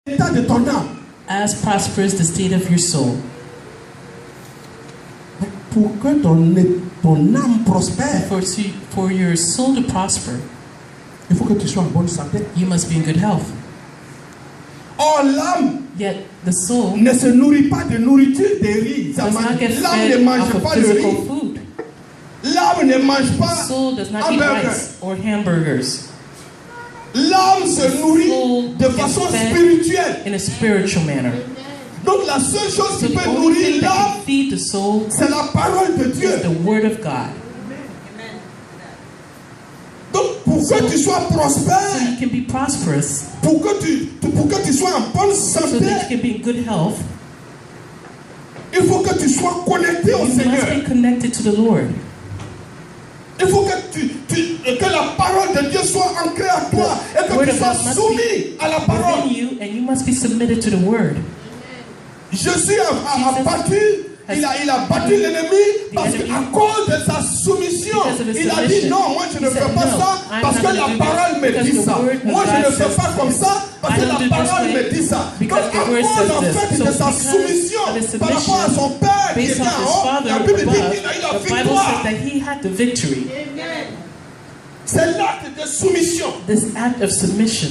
L'état de ton âme. As prosperous the state of your soul. Pour que ton âme prospère, For your soul to prosper, il faut que tu sois en bonne santé. you must be in good health. Or l'âme Yet the soul ne se nourrit pas de nourriture des riz. does not get L'âme ne fed mange off of pas le physical riz. food. L'âme ne mange The pas soul does not eat hamburger. rice or hamburgers. L'âme se nourrit soul de is façon fed spirituelle. in a spiritual manner. Donc la seule chose So qui the peut only nourrir thing that l'âme, can feed the soul c'est la parole de Dieu. is the word of God. Donc pour que tu sois So prospère, you can be prosperous, pour que tu sois en bonne so that santé, you can be in good health, il faut que tu sois connecté au you must Seigneur. be connected to the Lord. Il faut que la parole de Dieu soit ancrée à toi et The que word tu of sois God must soumis à la be parole. within you, and you must be submitted to the word. Jésus a battu, il a battu l'ennemi parce qu'à cause de sa soumission, il a dit non, moi je ne fais pas ça parce que la parole me dit ça. Moi je ne fais pas comme ça parce que la parole me dit ça. Donc à cause en fait de sa soumission par rapport à son Père qui Based était on his en haut, father la Bible dit above, qu'il a eu la the Bible says victoire. that he had the victory. C'est l'acte de soumission This act of submission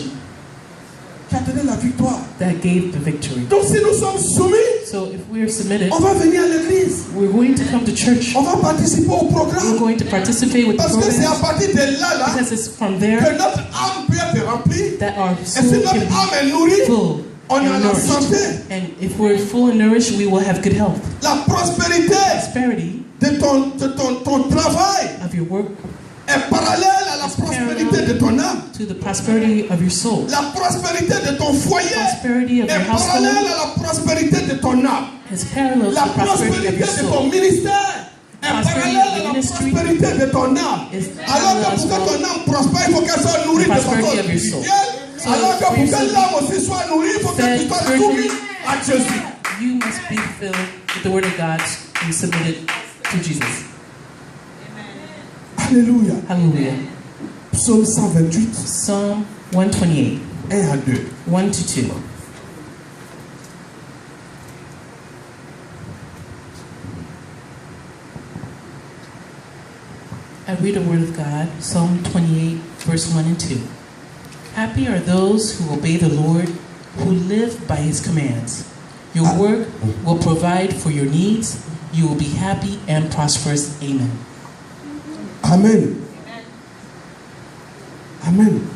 qui a donné la victoire. that gave the victory. Donc si nous sommes soumis, So if we're submitted, on va venir à l'église. we're going to come to church. On va participer au We're programme. going to participate with the Parce que c'est à program partir de là, because it's from que there notre âme peut être remplie. that our Et soul si notre can âme be est nourrie, full on a and la santé. nourished. And if we're full and nourished, we will have good health. La prospérité Prosperity de ton travail of your work est parallèle à la prospérité de ton âme. to the prosperity of your soul. La prospérité de ton foyer Prosperity of your est parallèle household à la prospérité de ton âme. is parallel to La the prosperity prospérité of your de ton soul. ministère est Prosperity parallèle of à the la ministry prospérité de ton âme. is Alors que parallel as pour que well ton âme prospère, il faut qu'elle soit nourrie de façon prosperity of your soul. spirituelle. So Alors que for pour your que soul l'âme aussi soit nourrie, il faut que fed tu sois spiritually, soumis à Jésus. you must be filled with the word of God and submitted to Jesus. Alléluia. Hallelujah. Psaume 128, Psalm 128, 1 à 2. 1 to 2. I read the word of God, Psalm 28, verse 1 and 2. Happy are those who obey the Lord, who live by his commands. Your work will provide for your needs. You will be happy and prosperous. Amen. Amen. Amen.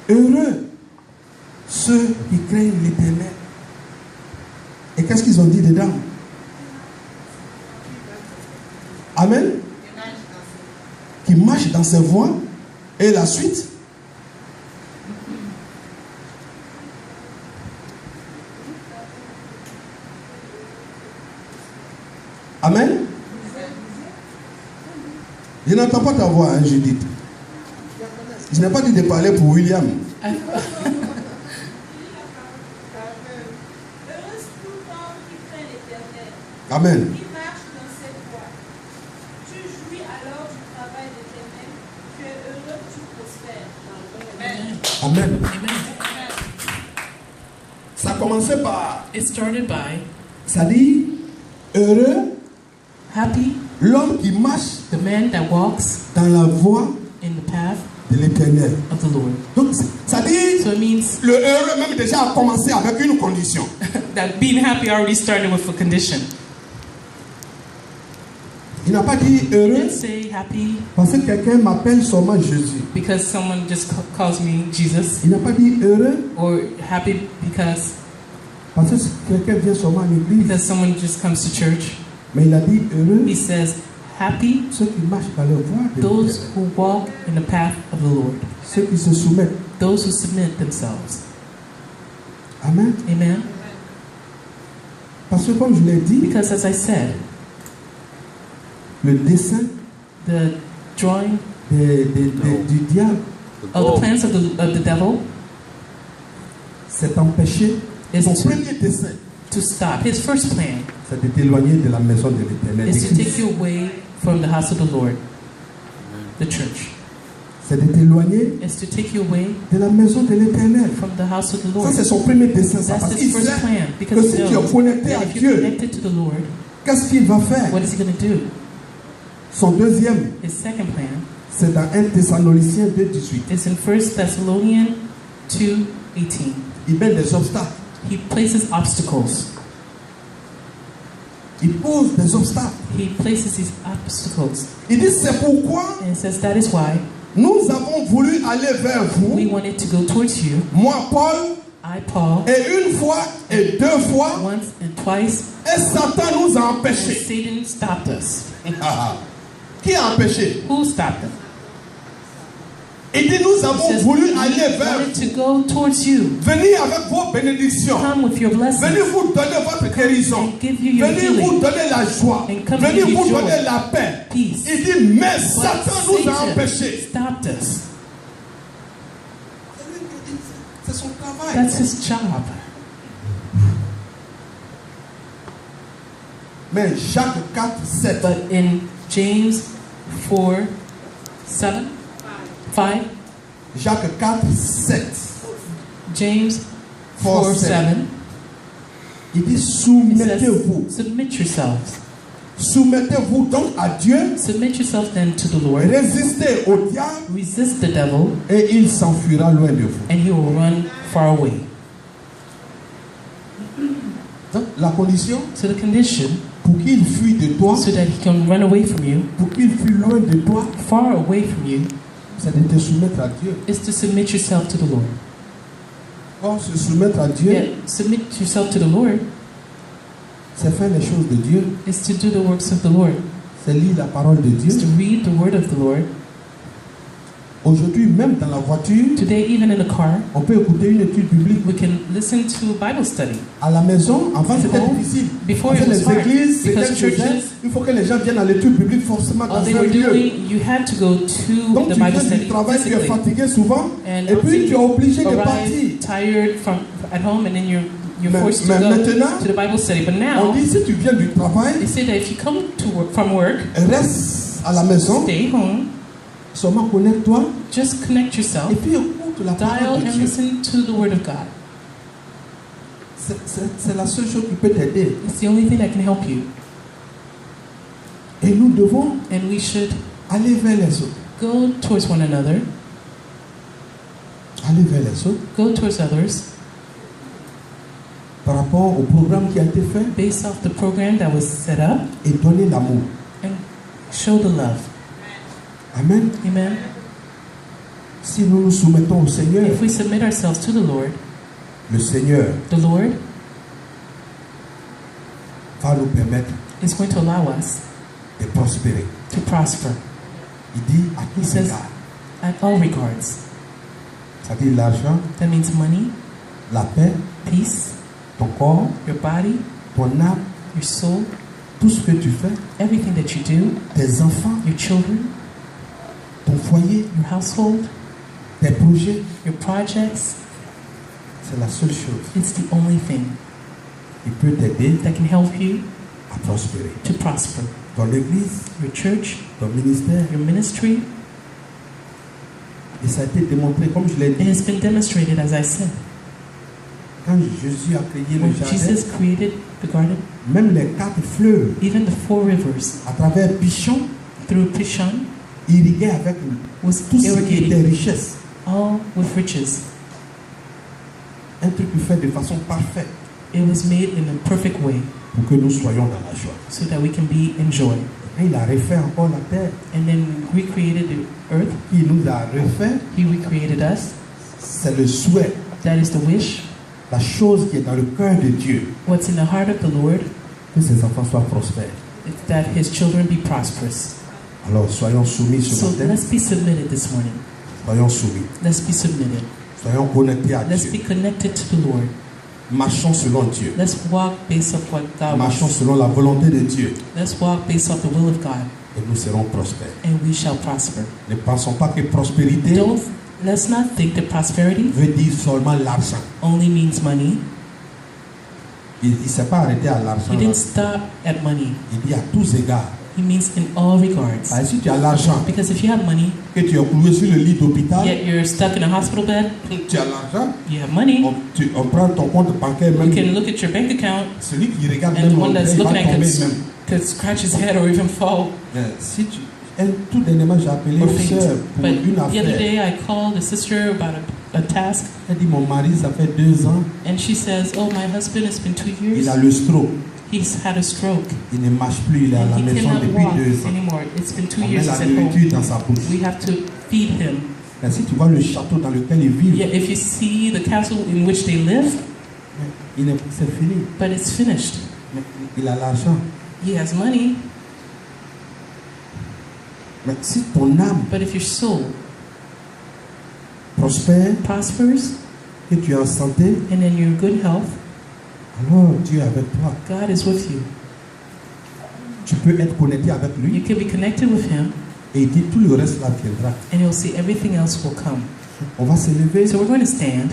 Heureux ceux qui craignent l'Éternel. Et qu'est-ce qu'ils ont dit dedans? Amen. Qui marchent dans ses voies. Et la suite? Amen. Je n'entends pas ta voix, hein, Judith. Je n'ai pas dit de parler pour William. Heureuse tout homme qui craint l'Éternel, Amen. qui marche dans ses voies. Tu jouis alors du travail de tes mains, tu es heureux, tu prospères. Amen. Amen. Ça a commencé par, It started by ça dit, heureux happy l'homme qui marche the man that walks dans la voie in the path de l'Éternel. of the Lord. Donc, ça dit, So it means le heureux même déjà a commencé avec une condition. that being happy already started with a condition. Il n'a pas dit He heureux didn't say happy parce que quelqu'un m'appelle seulement Jésus. because someone just calls me Jesus, Il n'a pas dit heureux or happy because parce que quelqu'un vient seulement à l'église. someone just comes to church. Mais il a dit heureux He says happy ceux qui marchent dans la voie de those l'Éternel. who walk in the path of the Lord, Ceux qui se soumettent. those who submit themselves. Amen. Amen. Parce que comme je l'ai dit, Because as I said, le dessein the drawing du diable, of the plans of the devil c'est empêcher. is Son to, premier dessein, to stop. His first plan c'est de t'éloigner de la maison de l'Éternel. is de to take Christ. you away from the house of the Lord, the church. c'est de t'éloigner is to take you away de la maison de l'Éternel. from the house of the Ça, Lord. c'est son premier dessein. Ça, That's parce his qu'il first sait plan. que Because si he tu es knows connecté à that if you're Dieu, connected to the Lord, qu'est-ce qu'il va faire? what is he going to do? Son deuxième, His second plan c'est dans 1 Thessaloniciens 2,18. is in 1 Thessalonians 2:18. Il met des obstacles. He places obstacles. Il pose des obstacles. He places these obstacles. Il dit, c'est pourquoi And it says that is why nous avons voulu aller vers we vous, wanted to go towards you. moi, Paul, I, Paul, et une fois et deux fois, once and twice, et Satan nous a and empêchés. Satan stopped us. Qui a empêché? Who stopped them? Il dit, nous He avons says, voulu we aller vers wanted vous. to go towards you. Venez avec vos bénédictions. Come with your blessings Venez vous donner votre guérison. and give you your Venez vous healing, donner la joie. and come Venez give you vous joy, donner la paix. peace. Il dit, mais But Satan nous a Satan empêchés. stopped us. C'est son travail. That's his job. Mais Jacques 4, 7. But in James 4:7, 5, Jacques 4, 7. James 4, 7. 4:7, Il dit, it says, soumettez-vous. submit yourselves. Soumettez-vous donc à Dieu. Submit yourself then to the Lord. Résistez au diable Resist the devil, et il s'enfuira loin de vous. and he will run far away. Donc, la condition So the condition, pour qu'il fuit de toi, so that he can run away from you, pour qu'il fuit loin de toi, far away from you, c'est de te soumettre à Dieu. is to submit yourself to the Lord. Or, se soumettre à Dieu, Yet, submit yourself to the Lord c'est faire les choses de Dieu. is to do the works of the Lord. C'est lire la parole de Dieu. Is to read the word of the Lord. Aujourd'hui, même dans la voiture, Today, even in a car, on peut écouter une étude biblique. we can listen to a Bible study. À la maison, avant c'était Home, difficile. before Parce it que was les hard, églises, c'est because quelque chose. churches, Il faut que les gens viennent à l'étude biblique forcément dans all they un were lieu. doing, you had to go to Donc the tu Bible viens study du travail, tu es physically. fatigué souvent, And et puis tu es obligé de arrive partir. tired from at home, and then you're Mais- forced to mais go maintenant, to the Bible study. But On now, dit si tu viens du travail, they say that if you come to work, from work, reste à la maison, stay home, seulement connecte-toi, just connect et yourself, puis écoute la dial parole de and Dieu. listen to the Word of God. C'est la seule chose qui peut t'aider. It's the only thing that can help you. Et nous devons And we should aller vers les autres. go towards one another, Aller vers les autres go towards others, par rapport au programme qui a été fait based off the program that was set up, et donner l'amour. and show the love. Amen. Amen. Si nous nous soumettons au Seigneur, If we submit ourselves to the le Seigneur Lord va nous permettre is going to allow us de prospérer. to prosper Il dit à He tous says- égards. at all regards. C'est-à-dire l'argent, That means money, la paix, peace, ton corps, your body, ton âme, your soul, tout ce que tu fais, everything that you do, tes enfants, your children, ton foyer, your household, tes projets. your projects. C'est la seule chose It's the only thing qui peut t'aider that can help you à prospérer. to prosper. Dans l'église, Your church, ton ministère, your ministry, et ça a été démontré, comme je l'ai it dit, has been demonstrated, as I said. quand Jésus a créé le When jardin, Jesus created the garden, même les 4 fleuves, even the 4 rivers à travers Pichon, through Pishon irriguaient avec was tout ce qui était irrigated, richesse. all with riches. Un truc qui fait de façon parfaite It was made in a perfect way pour que nous soyons dans la joie. so that we can be in joy. Et il a refait encore la terre. And then recreated the earth. Il nous a refait. He recreated us. C'est le souhait, That is the wish. la chose qui est dans le cœur de Dieu, What's in the heart of the Lord que ses enfants soient prospères. is that his children be prosperous. Alors soyons soumis ce So matin. let's be submitted this morning. Soyons soumis. Let's be submitted. Soyons connectés à Let's be Dieu. connected to the Lord. Marchons selon Dieu. Let's walk based off what God Marchons wants. selon la volonté de Dieu. Let's walk based off the will of God, Et nous serons prospères. and we shall prosper. Ne pensons pas que prospérité Let's not think that prosperity veut dire seulement l'argent. only means money. Il ne s'est pas arrêté à l'argent. He didn't stop at money. Il dit à tous égards. He means in all regards. Si tu as l'argent, Because if you have money, que tu es cloué sur le lit d'hôpital, yet you're stuck in a hospital bed. tu as l'argent, You have money. on prend ton compte bancaire You même. can look at your bank account, Celui qui regarde and même the one that's il va looking at tomber could, même. could scratch his head or even fall Si tu, tout dernièrement, j'ai appelé or une faint. soeur pour But une the other affaire. day I called a sister about a task, Elle dit, mon mari, ça fait 2 ans, and she says, "Oh, my husband, it's been 2 years. il a le stroke. He's had a stroke. Il ne marche plus, il est à And la he maison cannot depuis walk 2 ans. anymore. It's been 2 On met years la he's at home. nourriture dans sa bouche. We have to feed him." Mais si tu vois le château dans lequel il vit, Yet if you see the castle in which they live, c'est fini. but it's finished. Mais il a l'argent. He has money, Mais si ton âme but if your soul prospère, prospers et tu es en santé, and then you're in good health, alors Dieu est avec toi. God is with you. Tu peux être connecté avec You lui can be connected with him, et il dit tout le reste là viendra. and you'll see everything else will come. On va se lever. So we're going to stand.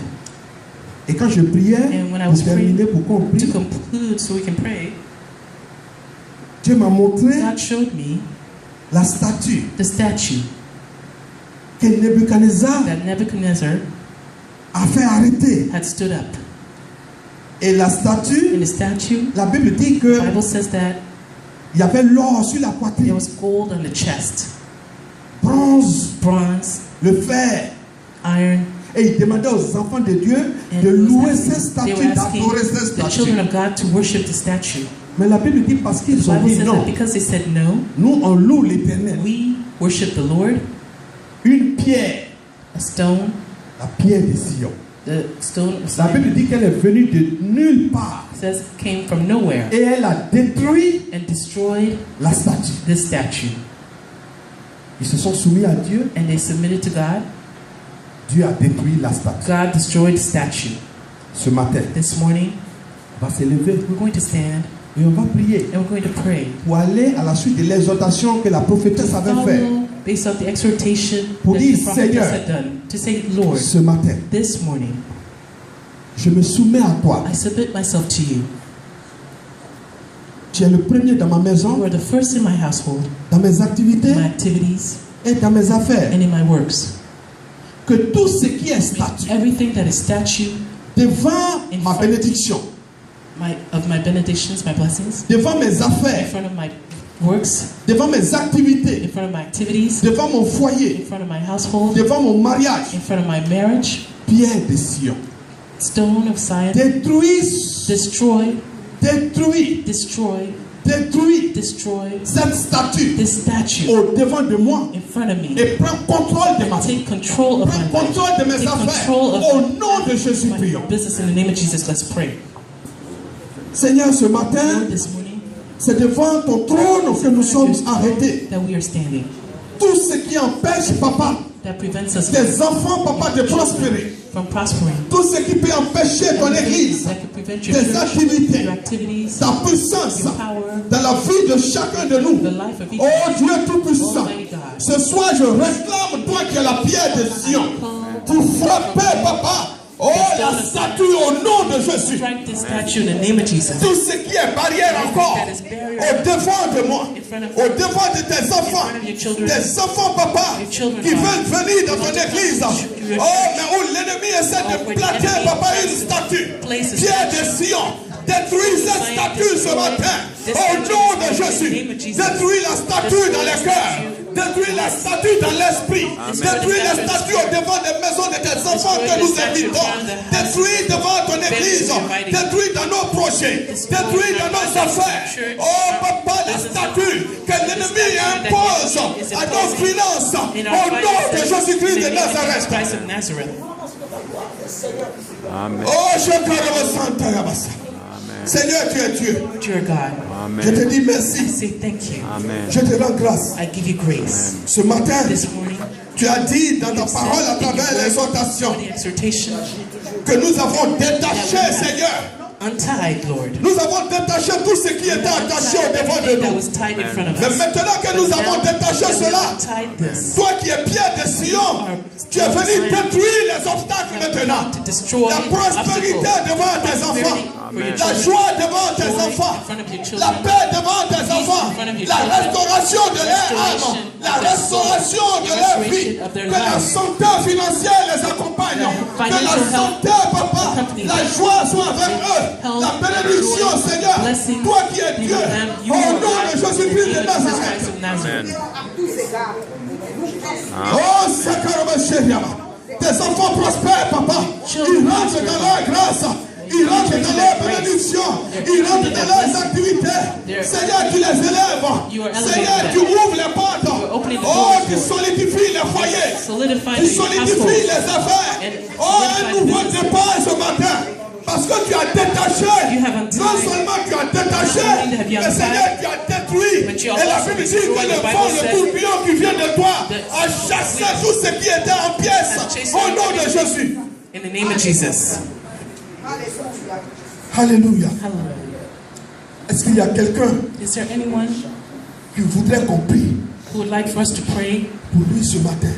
Et quand je priais, And when I pour was terminer, praying, pour qu'on to prie, conclude so we can pray, Dieu m'a montré God showed me la statue the statue que Nebuchadnezzar that Nebuchadnezzar a fait arrêter. had stood up. Et la In statue, the statue, la Bible dit the que Bible says that il y avait l'or sur la there poitrine, was gold on the chest, bronze, bronze, le fer. iron, Et il demandait aux enfants de Dieu and de he was louer asking- ces they were statues, asking d'adorer ces the children statues. of God to worship the statue. Mais la Bible dit parce The qu'ils ont Bible dit says non, that because they said no, nous on loue l'Éternel. we worship the Lord. Une pierre, A stone, la pierre de Sion. the stone of La Bible Zion, dit qu'elle est venue de nulle part says came from nowhere et elle a détruit and destroyed la statue. this statue. Ils se sont soumis à Dieu, And they submitted to God. Dieu a détruit la statue. God destroyed the statue. Ce matin, This morning, on va se lever we're going to stand et on va prier and we're going to pray. pour aller à la suite de l'exhortation que la prophétesse avait faite. Follow based off the exhortation Pour that dire, the prophetess Seigneur, had done. To say, Lord, Ce matin, this morning, je me soumets à toi. I submit myself to you. Tu es le premier dans ma You maison, are the first in my household, dans mes activités in my activities, et dans mes affaires. and in my works. Que tout ce qui est statue Everything that is statue devant ma bénédiction, of my benedictions, my blessings, devant mes in affaires, front of my works, devant mes in activités, front of my activities, devant mon in foyer, front of my household, devant mon mariage, in front of my marriage, pierre de Sion. stone of Zion, Détruis, destroy, détruis, destroy, détruis destroy cette statue this statue au devant de moi in front of me. et prends contrôle de ma And vie. take control of Prends my life. contrôle de mes Take affaires. control of Au nom de Jésus, my prions. business in the name of Jesus. Let's pray. Seigneur, ce Lord, matin, this morning, c'est devant ton trône que nous sommes arrêtés. that we are standing, Tout ce qui empêche, papa, that prevents us tes enfants, papa, de prospérer. from prospering. Tout ce qui peut empêcher ton église, That could prevent your tes church, activités, your activities, ta puissance your power, dans la vie de chacun de nous. the life of each Oh Dieu Tout-Puissant, Almighty God. ce soir je réclame toi qui es la pierre de Sion pour frapper, papa, oh la statue au nom de Jésus. Strike this statue in the name of Jesus. Tout ce qui est barrière encore au devant de moi, au devant de tes enfants, tes enfants, papa, qui veulent venir dans ton église. Oh, mais où l'ennemi essaie de placer, papa, une statue, pierre de Sion. Détruis cette statue ce matin, au nom de Jésus. Détruis la statue dans les cœurs. Détruis la statue dans l'esprit. Détruis la statue au devant des maisons de tes enfants que nous invitons. Détruis devant ton église. Détruis dans nos projets. Détruis dans nos affaires. Oh papa, la statue que l'ennemi impose à nos finances. Au nom de Jésus-Christ de Nazareth. Christ of Nazareth. Oh, je te remercie. Seigneur, tu es Dieu. Dear God, Je te dis I merci. say thank you. Je te rends grâce. I give you grace. Ce matin, This morning, tu as dit dans ta you parole à said in travers your word, l'exhortation the exhortation, que nous avons détaché, Seigneur. untied, Lord. Nous avons détaché tout ce qui était attaché au devant de Everything that nous. was tied in front of Mais us. maintenant que nous avons détaché cela, Untied this. toi qui es pierre de Sion, tu es venu détruire les obstacles maintenant. To destroy La prospérité obstacles. devant tes enfants. La joie devant tes enfants. La paix devant tes enfants. La restauration de leur âme. La restauration de leur vie. Que la santé financière les accompagne. Que la santé, papa, la joie soit avec eux. La bénédiction, Seigneur. Toi qui es Dieu. Au nom de Jésus-Christ de Nazareth. Oh, Sakaraba Sheriama. Tes enfants prospèrent, papa. Ils rentrent dans leur grâce. Ils rentrent dans leur bénédiction. Ils rentrent dans leurs activités. Seigneur, tu les élèves. Seigneur, tu ouvres les portes. Oh, tu solidifies les foyers. Tu solidifies les affaires. Oh, un nouveau départ ce matin. Parce que tu as détaché. Non seulement tu as détaché, mais Seigneur, tu as détruit. Et la Bible dit que le vent, le tourbillon qui vient de toi a chassé tout ce qui était en pièces. Au nom de Jésus. In the name of Jesus. Alléluia. Hallelujah. Est-ce qu'il y a quelqu'un Is there anyone qui voudrait qu'on prie who would like for us to pray pour lui ce matin,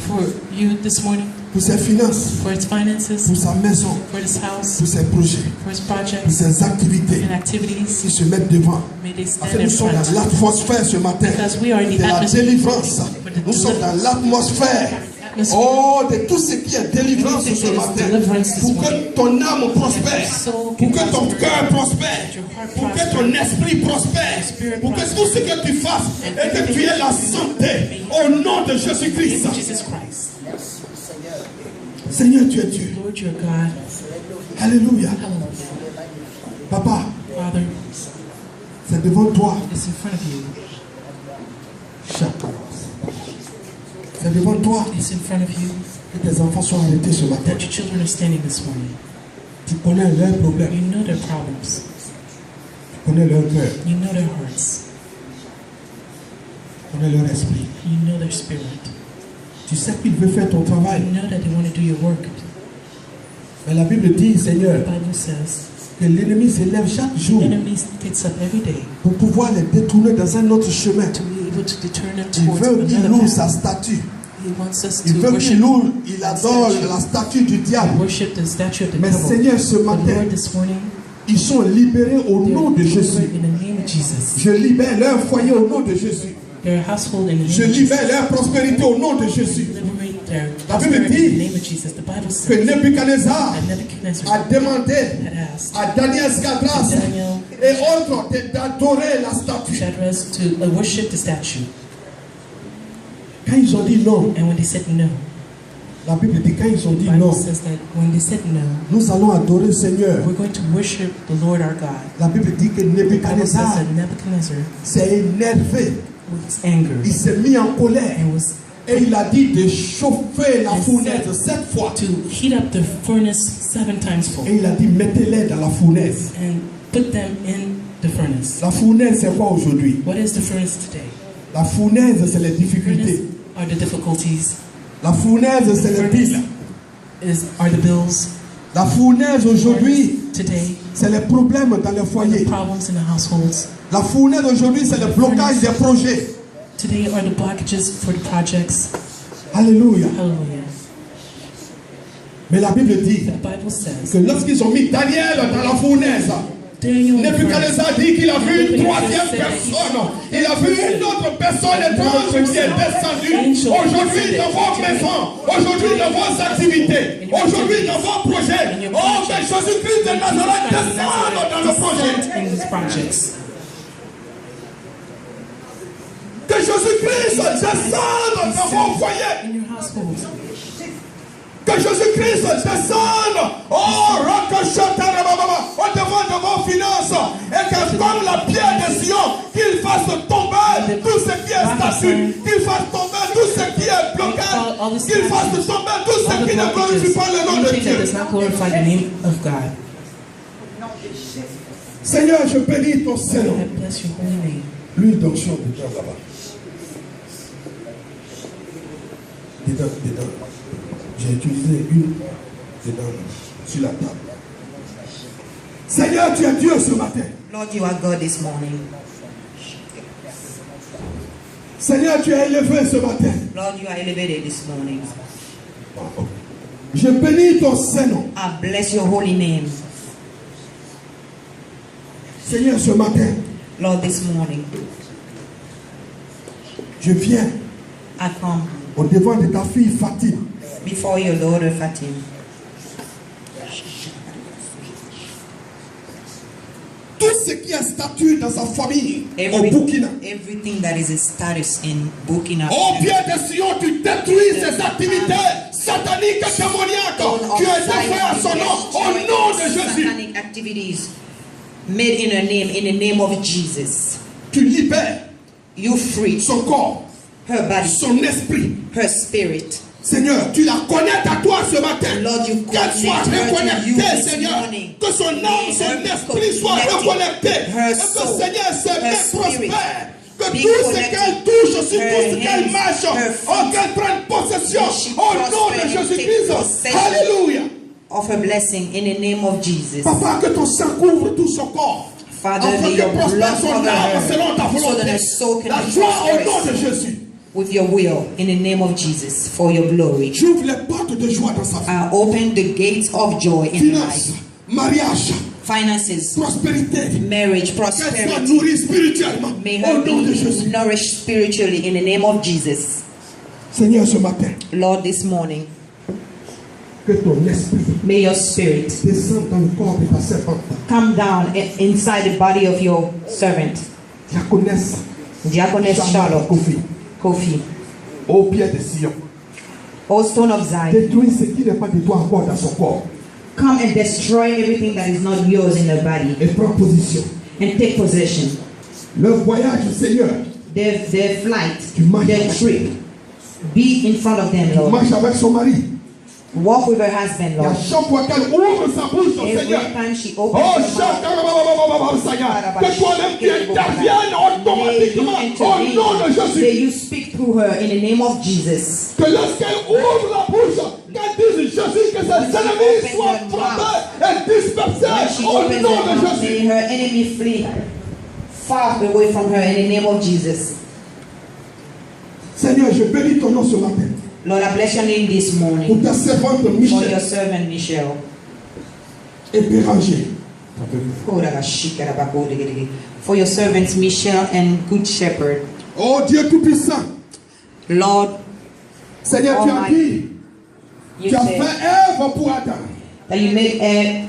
for you this morning, pour ses finances, for his finances, pour sa maison, for his house, pour ses projets, for his pour projects ses activités, and activities? qui se mettent devant? May they Parce stand que in nous sommes front. dans l'atmosphère ce matin Because we are in de the la atmosphere. délivrance. Nous sommes dans l'atmosphère. Oh, de tout ce qui est délivrance ce matin. Pour que ton âme prospère. Pour que ton cœur prospère. Pour que ton esprit prospère. Pour que tout ce que tu fasses et que tu aies la santé. Au nom de Jésus-Christ. Jesus Christ. Seigneur, tu es Dieu. Lord, you're God. Alléluia. Hallelujah. Papa, Father, c'est devant toi. it's in front of you. C'est devant toi It's in front of you que tes enfants sont arrêtés ce matin. that your children are standing this morning. Tu connais leurs problèmes. You know their problems. Tu connais leur cœur. You know their hearts. Tu connais leur esprit. You know their spirit. Tu sais qu'il veut faire ton travail. You know that they want to do your work. Mais la Bible dit, The Seigneur, Bible says que l'ennemi s'élève chaque jour the enemy gets up every day pour pouvoir les détourner dans un autre chemin. to be able to deter them Il towards veut qu'il another loue path. sa statue. He wants us Il to veut worship, qu'il loue, il adore la statue du diable. worship the statue of the Mais devil. Seigneur, ce But matin, Lord, this morning, ils sont libérés au they're nom de delivered Jésus. in the name of Jesus. Je libère leur foyer au nom de Jésus. Their household in the Je name of Jesus. libère leur prospérité au nom de Jésus. Liberate their La Bible prosperity in dit the name of Jesus. The Bible Que says Nebuchadnezzar that Nebuchadnezzar a demandé had asked à Daniel Scadras Daniel et autres d'adorer la statue. Shadrach to worship the statue. Quand ils ont dit non, And when they said no, la Bible dit quand ils ont the dit Bible non, says that when they said no, nous allons adorer le Seigneur. we're going to worship the Lord our God. La Bible dit que The Bible says Nebuchadnezzar that Nebuchadnezzar s'est énervé, was angry il s'est mis en colère and was et il a dit de chauffer la fournaise 7 fois. to heat up the furnace 7 times full Et il a dit mettez-les dans la fournaise. and put them in the furnace. La fournaise c'est quoi aujourd'hui? What is the furnace today? La fournaise c'est les Furnace difficultés. are the difficulties. La fournaise c'est les billes. Are the bills. La fournaise aujourd'hui Today, c'est les problèmes dans les the foyers. problems in the households. La fournaise aujourd'hui c'est le blocage des projets. Today are the blockages for the projects. Alléluia. Hallelujah. Mais la Bible dit The Bible says que lorsqu'ils ont mis Daniel dans la fournaise, Daniel Nebuchadnezzar dit qu'il a vu une troisième personne. Il a vu une autre personne étrange qui est descendue. Aujourd'hui dans vos maisons, aujourd'hui dans vos activités, aujourd'hui dans vos projets. Oh, mais Jésus-Christ de Nazareth descend dans le projet. in these projects. Que Jésus-Christ descende dans vos foyers. In your households. Que Jésus-Christ descende au devant de vos finances et que comme la pierre de Sion, qu'il fasse tomber tout ce qui est statue, qu'il fasse tomber tout ce qui est blocage, qu'il fasse tomber tout ce qui ne glorifie pas le nom de Anything that Dieu. does not glorify the name of God. Seigneur, je bénis ton Seigneur. I bless your holy name. L'huile d'onction dedans là-bas. Dedans. J'ai utilisé une dedans, sur la table. Seigneur, tu es Dieu ce matin. Lord, you are God this morning. Seigneur, tu es élevé ce matin. Lord, you are elevated this morning. Je bénis ton Saint-Nom. I bless your holy name. Seigneur, ce matin, Lord, this morning, je viens I come au devant de ta fille Fatima. before your daughter Fatim. Tout ce qui est statut dans sa famille au Burkina. Everything that is a status in Burkina. Au pied de Sion, tu détruis ces activités sataniques et démoniaques qui ont été faites à son nom, au nom de Jésus. Satanic activities made in her name, in the name of Jesus. Tu libères You free son corps, her body, son esprit. her spirit. Seigneur, tu la connectes à toi ce matin. Lord, you Qu'elle soit connect her to you reconnectée, this Seigneur. morning. Que son âme, son esprit soit reconnecté. Et que, Seigneur, ses mains prospèrent. Que tout ce qu'elle touche, aussi tout ce qu'elle marche, qu'elle prenne possession. Au nom de Jésus-Christ. Alléluia. Of her blessing in the name of Jesus. Papa, que ton sang couvre tout son corps. Father, Afin may que your prospère blood son cover âme selon ta her so that volonté. her soul can La be joie au nom de prosperous Jésus. with your will in the name of Jesus for your glory. J'ouvre les portes de joie dans sa vie. I open the gates of joy in her Finance, life. mariage, Finances, prospérité. marriage, Qu'elle soit prosperity. nourrie spirituellement. May Au her nom de be Jésus. nourished spiritually in the name of Jesus. Seigneur, ce matin, Lord, this morning, que ton esprit may your spirit descende dans le corps de ta servante. come down inside the body of your servant, Diaconesse Diaconess Charlotte Kofi, au pied de Sion. O Stone of Zion. Détruis ce qui n'est pas de toi encore dans son corps. Come and destroy everything that is not yours in her body Et prends position. and take possession. Le voyage, Seigneur, Their flight, tu marches their avec trip, be in front of them, Tu Lord. marches avec son mari. Walk with her husband, Et à Lord. chaque fois qu'elle ouvre sa bouche, Every Seigneur, time she oh, opens her chaque mouth, que toi-même tu interviennes automatiquement au nom de may Jésus. you speak through her in the name of Jesus. Que lorsqu'elle ouvre la bouche, qu'elle dise Jésus, que ses ennemis soient frappés et When she dispersés au opens nom her de mouth, may Jésus. her enemy flee far away from her in the name of Jesus. Seigneur, je bénis ton nom ce matin. Lord, I bless your name this Pour morning ta servante for your Michel servant Michelle. et Béranger. For your servants Michelle and Good Shepherd. Oh Dieu Tout-Puissant, Lord, Seigneur, tu as Almighty, dit, you tu as said fait Ève pour Adam. that you made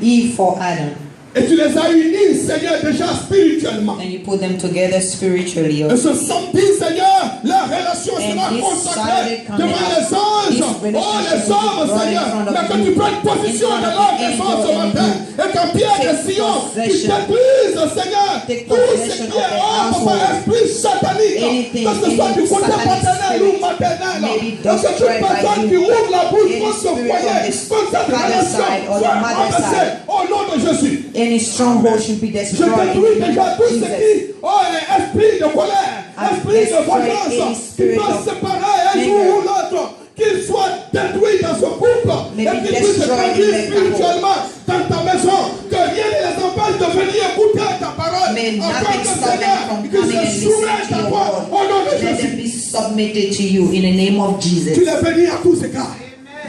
Eve for Adam Et tu les as unis, Seigneur, déjà spirituellement. and you put them together spiritually. Et ce samedi, Seigneur, la relation sera this consacrée Saturday coming devant up, les anges. this Oh, relationship les hommes, will be brought in Seigneur. front of Mais que you, tu prennes position in de front leur of the défense ce angel and matin. Et qu'en pierre de take Sion, tu possession. détruises, Seigneur, Take tout ce possession qui of est, the oh, household. papa, esprit satanique. Anything, Que ce soit du any côté satanic paternel ou spirit maternel. may be Et que toute destroyed by personne you. qui ouvre la bouche Any contre ce spirit foyer, on the contre cette father's relation, side or the soit mother's renversée side. au nom de Jésus. Any stronghold should be Je destroyed in détruis the name déjà of tout ce Jesus. qui, oh, est esprit de colère, I esprit de destroy any vengeance, qui spirit peut of séparer un jour anger. ou l'autre, qu'il soit détruit dans ce couple, May et be qu'il puisse destroyed in grandir the spirituellement dans ta maison, que rien ne les empêche de venir écouter ta parole, May afin nothing que stop them Seigneur, from qu'ils coming and se soumettent listening to à your toi, word. au nom de Let them Jésus. be submitted to you in the name of Tu Jesus. les bénis à tous égards.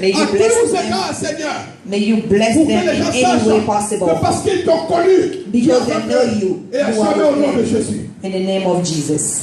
May À you tous bless égards, them. Seigneur. May you bless Pour them que les gens in any way sachent possible. que parce qu'ils t'ont connu, tu Because as they fait know you. et à You are jamais au nom de with them. Jésus. In the name of Jesus.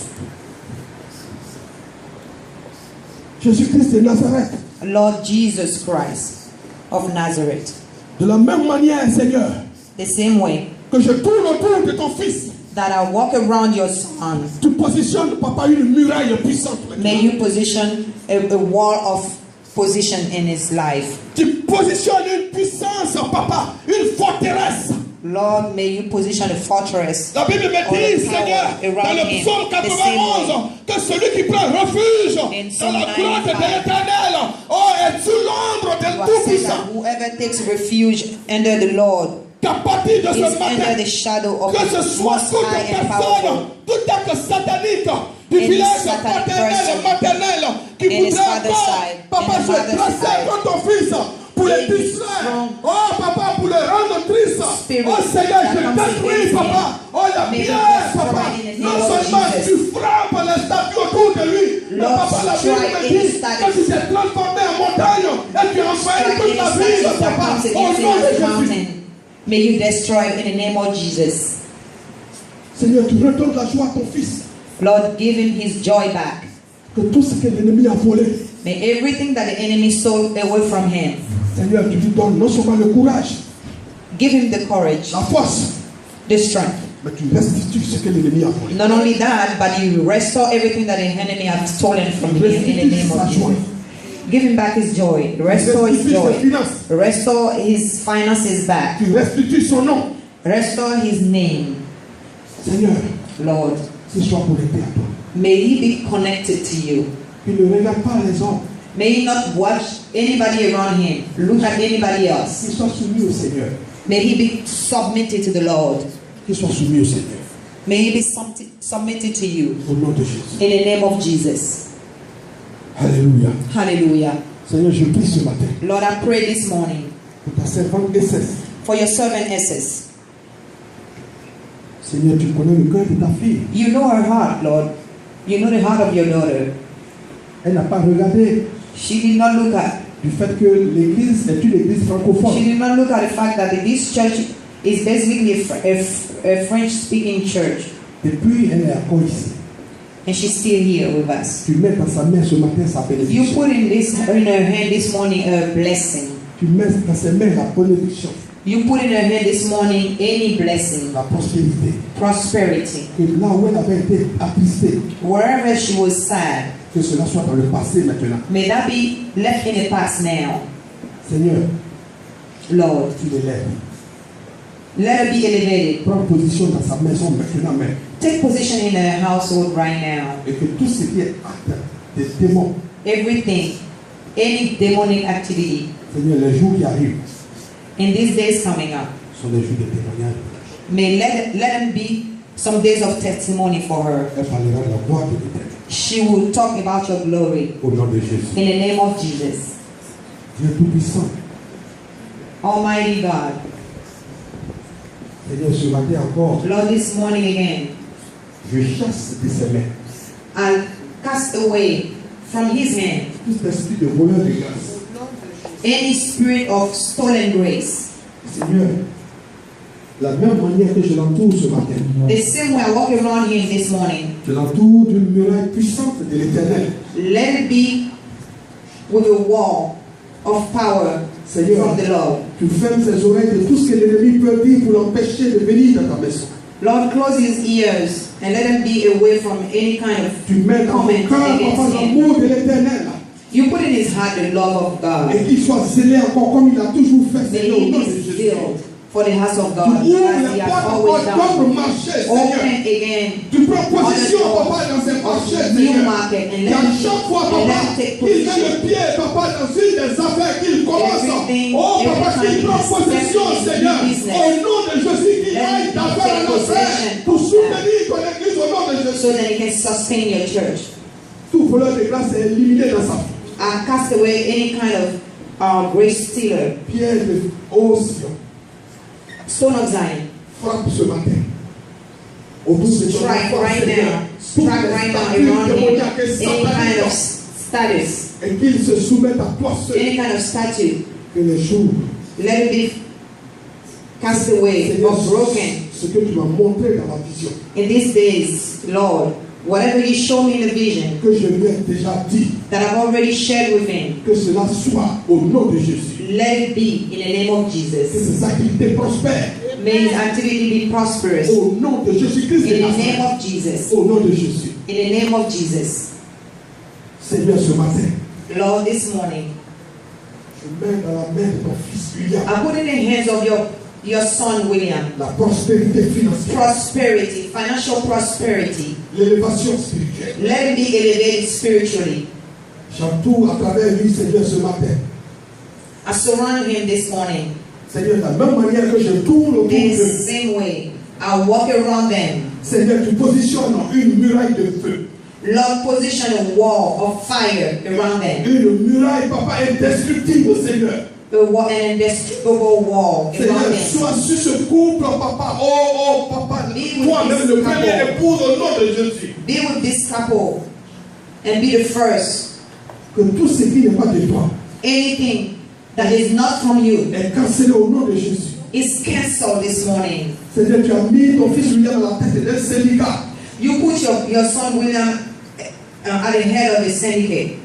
Jésus-Christ de Nazareth. Lord Jesus Christ of Nazareth. De la même manière, Seigneur, The same way que je tourne autour de ton fils, that I walk around your son, tu positionnes, papa, une muraille puissante. may you position a wall of position in his life. Tu positionnes une puissance, papa, une forteresse. Lord, may you position a fortress. La Bible me dit, Seigneur, dans le psaume 91, que celui qui prend refuge dans la grotte de l'Éternel, oh, est sous l'ombre You de are saying Tout-Puissant. that whoever takes refuge under the Lord Qu'à partir de is ce matin, under the shadow of que ce the soit Most toute High and personne, powerful. tout acte satanique du Any village satanic paternel et person maternel qui in his voudrait father's encore, side, papa, in the se mother's dresser side, contre ton fils pour les any distraire. strong Oh, papa, pour le rendre triste. spirit Oh, Seigneur, that je comes détruis, against papa. him, Oh, la may be pierre, destroyed papa. in the Non name of seulement Jesus. tu frappes les statues autour de lui, mais Lord, papa, la Bible strike me any dit statue. que tu t'es transformé en montagne et tu as envahi Strike toute la any ville, statue that papa. comes Au against him nom de as a Jésus. mountain. May you destroy it in the name of Jesus. Seigneur, tu redonnes la joie à ton fils. Lord, give him his joy back. Que tout ce que l'ennemi a volé, May everything that the enemy stole away from him, Seigneur, tu lui donnes non seulement le courage, give him the courage, la force, the strength. mais tu restitues ce que l'ennemi a volé. Not only that, but you restore everything that the enemy has stolen from him in the name of Jesus. Give him back his joy. Restore his joy. Restore his finances back. Tu restitues son nom. Restore his name. Seigneur, Lord, qu'il soit connecté à toi. may he be connected to you. Il ne regarde pas les hommes. May he not watch anybody around him, look at anybody else. Qu'il soit soumis au Seigneur. May he be submitted to the Lord. Qu'il soit soumis au Seigneur. May he be submitted to you. Au nom de Jésus. In the name of Jesus. Alléluia. Hallelujah. Seigneur, je prie ce matin Lord, I pray this morning pour ta servante SS. for your servant Esses. Seigneur, tu connais le cœur de ta fille. You know her heart, Lord. You know the heart of your daughter. Elle n'a pas regardé She did not look at. du fait que l'église est une église She francophone. did not look at the fact that this church is basically a French-speaking church, Depuis, elle est encore ici. and she's still here with us. Tu mets dans sa main ce matin sa You bénédiction. put in her hand this morning a blessing. Tu mets dans ses mains la bénédiction, You put in her hand this morning any blessing, la prospérité. prosperity. Que là où elle avait été attristée, Wherever she was sad, que cela soit dans le passé maintenant. may that be left in the past now. Seigneur, Lord, tu l'élèves. let her be elevated. Prends position dans sa maison maintenant même. Take position in her household right now. Et que tout ce qui est acte des démons, Everything, any demonic activity Seigneur, les jours qui arrivent in these days coming up, sont des jours de témoignage. may let them be some days of testimony for her. Elle parlera de la gloire de l'Éternel. She will talk about your glory Au nom de Jésus. in the name of Jesus. Dieu Tout-Puissant, Almighty God, Seigneur, ce matin encore, Lord, this morning again, je chasse de ses mains I'll cast away from his hand tout esprit de voleur de grâce. any spirit of stolen grace. Seigneur, la même manière que je l'entoure ce matin, The same way I walk around him this morning, je l'entoure d'une muraille puissante de l'Éternel. let it be with a wall of power Seigneur, from the Lord. tu fermes ses oreilles de tout ce que l'ennemi peut dire pour l'empêcher de venir dans ta maison. Lord, close his ears and let him be away from any kind of Tu mets dans ton comment cœur, papa, against him. l'amour de l'Éternel. You put in his heart the love of God. Et qu'il soit zélé encore comme il a toujours fait, May Seigneur, au he nom de be Jésus. filled for the house of Tu God, ouvres as les he has portes always encore done. d'autres marchés, Seigneur. Open again Tu prends position, papa, dans ces marchés, of new Seigneur. market and Et à let chaque fois, and papa, let him take qu'il met le position. pied, papa, dans une des affaires qu'il commence. Everything, Oh, papa, every qu'il time prend he steps position, into Seigneur. business, Au nom de Jésus, qu'il let aille him d'affaires take en affaires possession pour of soutenir ton église au nom de so Jésus. that he can sustain your church. Tout voleur de grâce est éliminé dans sa vie. And cast away any kind of grace stealer. Pierre de Sion, Stone of Zion. frappe ce matin. Autour de ton Strike enfant, right Seigneur. now. Strike right now around him. Any kind of status. Et qu'il se soumette à toi seul. Any kind of statue. Que les jours, Let it be cast away Seigneur, or broken. ce que tu m'as montré dans la vision, In these days, Lord, whatever you show me in the vision que je lui ai déjà dit, that I've already shared with him, que cela soit au nom de Jésus. let it be in the name of Que Jesus. ses activités prospèrent May his activity be prosperous. au nom de Jésus-Christ. In de the name Nazareth. of Jesus. Au nom de Jésus. In the name of Jesus. Seigneur, ce matin, Lord, this morning, je mets dans la main de ton fils William I put in the hands of your son, William, la prospérité financière, prosperity, financial prosperity. l'élévation spirituelle. Let him be elevated spiritually. J'entoure à travers lui, Seigneur, ce matin. I surround him this morning. Seigneur, de la même manière que je tourne autour The de same way, I walk around them. Seigneur, tu positionnes une muraille de feu. Lord, position a wall of fire around them. Une muraille, papa, indestructible, Seigneur. An indestructible wall around Seigneur, them. sois sur ce couple, papa. Oh, papa, Be with toi-même, this le premier couple. époux au nom de Jésus. Be with this couple and be the first. Que tout ce qui n'est pas de toi Anything that is not from you est cancellé au nom de Jésus. is cancelled this morning. Seigneur, tu as mis ton fils William à la tête d'un syndicat. You put your son William at the head of a syndicate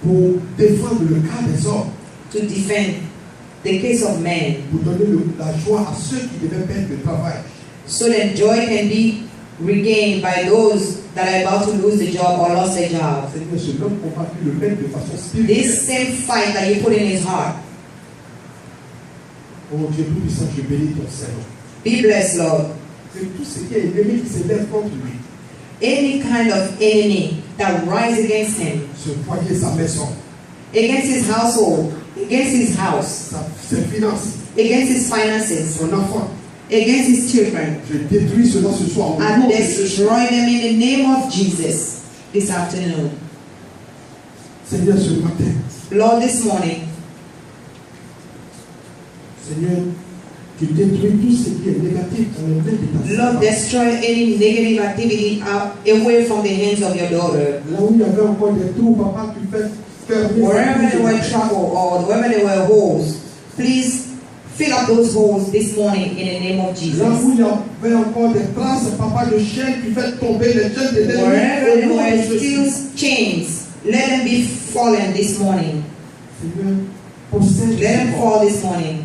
Pour défendre le cas des hommes. to defend the case of men, Pour donner la joie à ceux qui devaient perdre le travail. so that joy can be regained by those that are about to lose the job or lost their job. Seigneur, ce même combat, tu le mets de façon spirituelle. This same fight that you put in his heart. Oh Dieu tout-puissant, je bénis ton Seigneur. Be blessed, Lord. C'est tout ce qui est ennemi qui se lève contre lui. Any kind of enemy that rise against him, Se foyer, sa maison, against his household, against his house, ses finances, against his finances, son enfant. against his children, Je détruis cela ce soir au nom and de Jésus. destroy them in the name of Jesus this afternoon. Seigneur, ce matin, Lord, this morning, Seigneur, tu détruis tout ce qui est négatif dans les mains de ta Lord, servante. destroy any negative activity away from the hands of your daughter. Là où il y avait encore des trous, papa, tu fais fermer. Wherever there were trouble or wherever there were holes, please fill up those holes this morning in the name of Là Jesus. où il y avait encore des traces, papa, de chaînes, tu fais tomber les chaînes de l'ennemi. Wherever Au there nom de were Jésus. still chains, let them be fallen this morning. Seigneur, possède Let them son corps. fall this morning.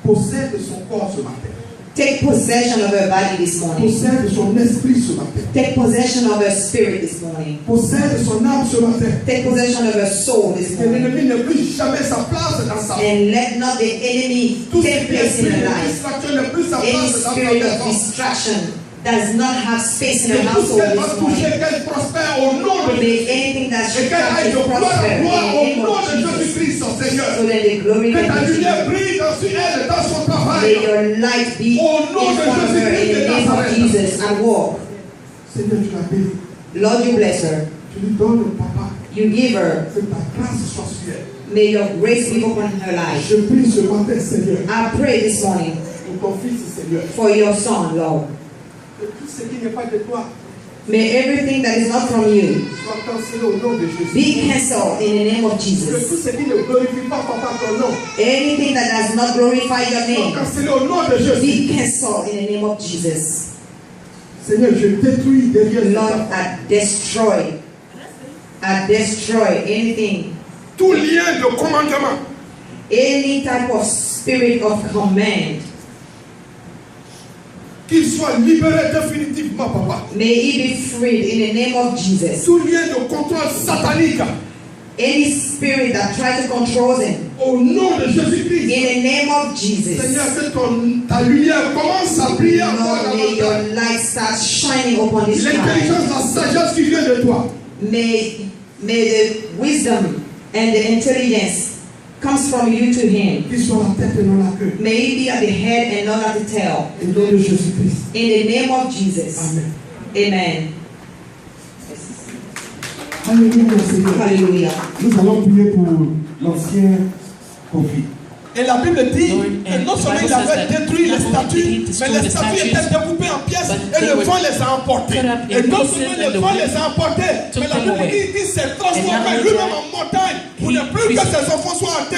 Possède son corps ce matin. Take possession of her body this morning. Possède son esprit ce matin. Take possession of her spirit this morning. Possède son âme ce matin. Take possession of her soul this Que morning. l'ennemi n'ait plus jamais sa place dans sa vie. And let not the enemy Tout ce take qui est place in esprit her de life. distraction n'ait plus sa Any place dans sa spirit of maison. distraction does not have space in Que her tout ce household qu'elle va this toucher, morning. qu'elle prospère au nom de Jésus. May anything that Et she qu'elle aille touches de gloire prosper en in gloire the au name nom of de Jesus. Jésus-Christ, son Seigneur. So that the glory Que can ta be lumière seen. brille sur elle dans son May travail. your light be in Au nom de front of her in Jésus-Christ the de name of Nazareth. Jesus and walk. Seigneur, tu la bénis. Lord, you bless her. Tu lui donnes, papa, You give her. que ta grâce soit sur elle. May your grace be upon her life. Je prie ce matin, Seigneur, I pray this morning pour ton fils, Seigneur, for your son, Lord. que tout ce qui n'est pas de toi May everything that is not from you soit cancellé au nom de Jésus. be cancelled in the name of Que Jesus. tout ce qui ne glorifie pas, papa, ton nom Anything that does not glorify your soit name cancellé au nom de Jésus. be cancelled in the name of Jesus. Seigneur, je détruis derrière Lord, cet enfant I destroy anything, tout lien de commandement, any type of spirit of command. qu'il soit libéré définitivement, papa. May he be freed in the name of Jesus. Tout lien de contrôle satanique, Any spirit that tries to control him, au nom de Jésus-Christ. in the name of Jesus. Seigneur, que ta lumière commence à briller encore Lord, may your davantage. light start shining upon this child. L'intelligence, la sagesse qui vient de toi. May the wisdom and the intelligence comes from you to him. Qu'il soit la tête et non la queue. May he be at the head and not at the tail. Au nom de Jésus-Christ. In the name of Jesus. Amen. Amen. Alléluia, Seigneur. Hallelujah. Nous allons prier pour l'ancien conflit. Et la Bible dit Lord, que and non the seulement Bible il avait says that détruit les not only did he statues, destroy mais les the statues statues, étaient découpées en pièces but et they le were vent les a emportées. cut up in Et non pieces seulement and le the vent wind les a emportés, took mais la them Bible away. dit qu'il s'est And transformé not only lui-même that, en montagne pour he ne plus que increased- ses enfants soient en terre.